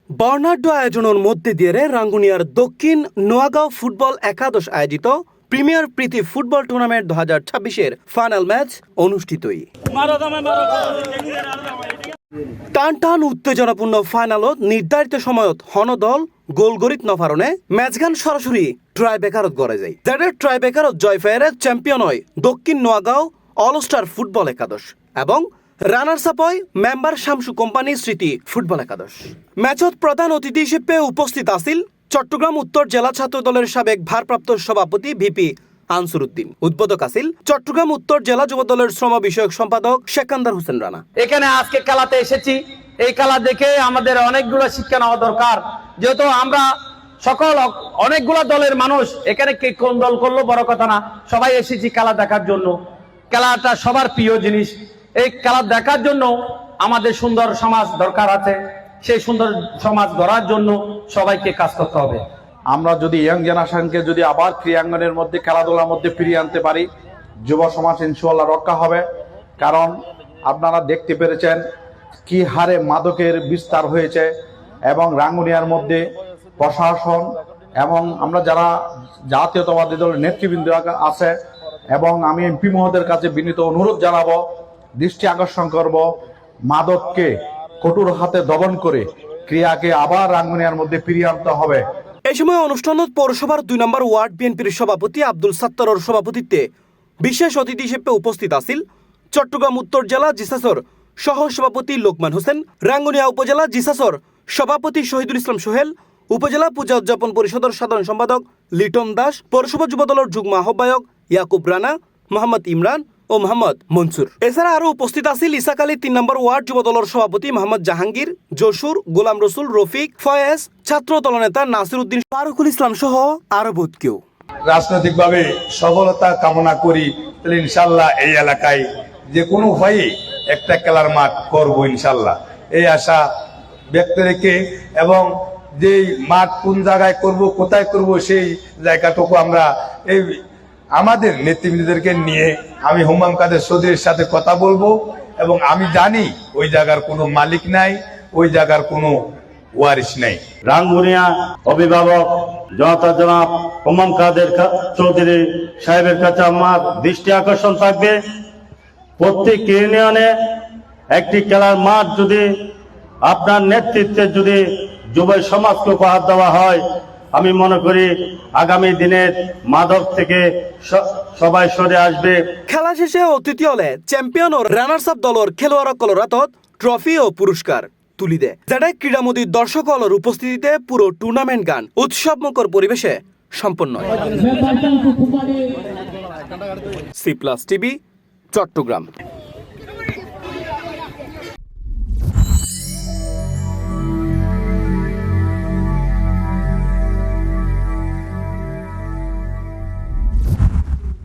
বর্ণাঢ্য আয়োজনের মধ্যে দিয়ে রাঙ্গুনিয়ার দক্ষিণ নোয়াগাঁও ফুটবল একাদশ আয়োজিত প্রিমিয়ার প্রীতি ফুটবল টুর্নামেন্ট 2026-এর ফাইনাল ম্যাচ অনুষ্ঠিতই। টান টান উত্তেজনাপূর্ণ ফাইনালত নির্ধারিত সময়ত হনদল গোল গরিত নফারণে ম্যাচগান সরাসরি ট্রাইবেকারত গড়ে যায়, যাদের ট্রাইবেকারত জয় ফেয়ারে চ্যাম্পিয়ন হয় দক্ষিণ নোয়াগাঁও অল স্টার ফুটবল একাদশ এবং রানার্স আপ হয় মেম্বার শামসু কোম্পানি স্মৃতি ফুটবল একাদশ। ম্যাচত প্রধান অতিথি হিসেবে উপস্থিত আছিল চট্টগ্রাম উত্তর জেলা ছাত্র দলের সাবেক ভারপ্রাপ্ত সভাপতি ভিপি আনসুর উদ্দিন। উদ্বোধক আছিল চট্টগ্রাম উত্তর জেলা যুব দলের শ্রম বিষয়ক সম্পাদক সেকান্দার হোসেন রানা। এখানে আজকে খেলাতে এসেছি, এই খেলা দেখে আমাদের অনেকগুলো শিক্ষা নেওয়া দরকার, যেহেতু আমরা সকল অনেকগুলো দলের মানুষ এখানে কে কোন দল করলো বড় কথা না, সবাই এসেছি খেলা দেখার জন্য। খেলাটা সবার প্রিয় জিনিস, এই খেলা দেখার জন্য আমাদের সুন্দর সমাজ দরকার আছে, সেই সুন্দর সমাজ গড়ার জন্য সবাইকে কাজ করতে হবে। আমরা যদি ইয়াং জেনারেশনকে যদি আবার ক্রীড়াঙ্গনের মধ্যে খেলাধুলার মধ্যে ফিরিয়ে আনতে পারি, যুব সমাজ ইনশাআল্লাহ রক্ষা হবে। কারণ আপনারা দেখতে পেরেছেন কি হারে মাদকের বিস্তার হয়েছে এবং রাঙ্গুনিয়ার মধ্যে প্রশাসন এবং আমরা যারা জাতীয়তাবাদী দলের নেতৃবৃন্দ আছে এবং আমি এমপি মহোদয়ের কাছে বিনীত অনুরোধ জানাবো, দৃষ্টি আকর্ষণ করব, মাদককে কঠোর হাতে দমন করে ক্রিয়াকে আবার রাঙ্গুনিয়ার মধ্যে ফিরিয়ে আনতে হবে। এই সময় অনুষ্ঠানত পৌরসভার 2 নম্বর ওয়ার্ড বিএনপির সভাপতি আব্দুল সাত্তারর সভাপতিত্বে বিশেষ অতিথি হিসেবে উপস্থিত আছিল চট্টগ্রাম উত্তর জেলা জিসাসর সহ সভাপতি লোকমান হোসেন, রাঙ্গুনিয়া উপজেলা জিসাসর সভাপতি শহীদুল ইসলাম সোহেল, উপজেলা পূজা উদযাপন পরিষদের সাধারণ সম্পাদক লিটন দাস, পৌরসভা যুব দলের যুগ্ম আহ্বায়ক ইয়াকুব রানা, মোহাম্মদ ইমরান ও মোহাম্মদ মনসুর। এছাড়া আরো উপস্থিত আছিল ইসাকালী 3 নম্বর ওয়ার্ড যুব দলের সভাপতি মোহাম্মদ জাহাঙ্গীর, জসুর, গোলাম রসুল, রফিক, ফয়েজ, ছাত্র দলনেতা নাসির উদ্দিন, ফারুকুল ইসলাম সহ আরো বহুত কেউ। রাজনৈতিকভাবে সফলতা কামনা করি, তাহলে ইনশাল্লাহ এই এলাকায় যে কোনো ভয়ে একটা খেলার মাঠ করবো ইনশাল্লাহ, এই আশা ব্যক্ত রেখে এবং যেই মাঠ কোন জায়গায় করব কোথায় করব সেই জায়গাটুকু আমরা এই আমাদের নেতৃবৃন্দদেরকে নিয়ে আমি হুমায়ুন কাদের চৌধুরীর সাথে কথা বলবো এবং আমি জানি ওই জায়গার কোনো মালিক নাই, ওই জায়গার কোনো ওয়ারিশ নাই। রাঙ্গুনিয়া অভিভাবক জনতা জনাব হুমায়ুন কাদের চৌধুরী সাহেবের কাছে আমার দৃষ্টি আকর্ষণ থাকবে, প্রত্যেক ইউনিয়নে একটি খেলার মাঠ যদি আপনার নেতৃত্বে যদি যুব সমাজকে উপহার দেওয়া হয়, আমি মনে করি আগামী দিনের মাদক থেকে সবাই সরে আসবে। খেলা শেষে অতিথি হলে চ্যাম্পিয়ন ও রানার্স আপ দলের খেলোয়াড় কলরাতত ট্রফি ও পুরস্কার তুলি দেয়, যেটা ক্রীড়ামোদীর দর্শক হলের উপস্থিতিতে পুরো টুর্নামেন্ট গান উৎসবমুখর পরিবেশে সম্পন্ন হয়। C+ TV, Chittagong.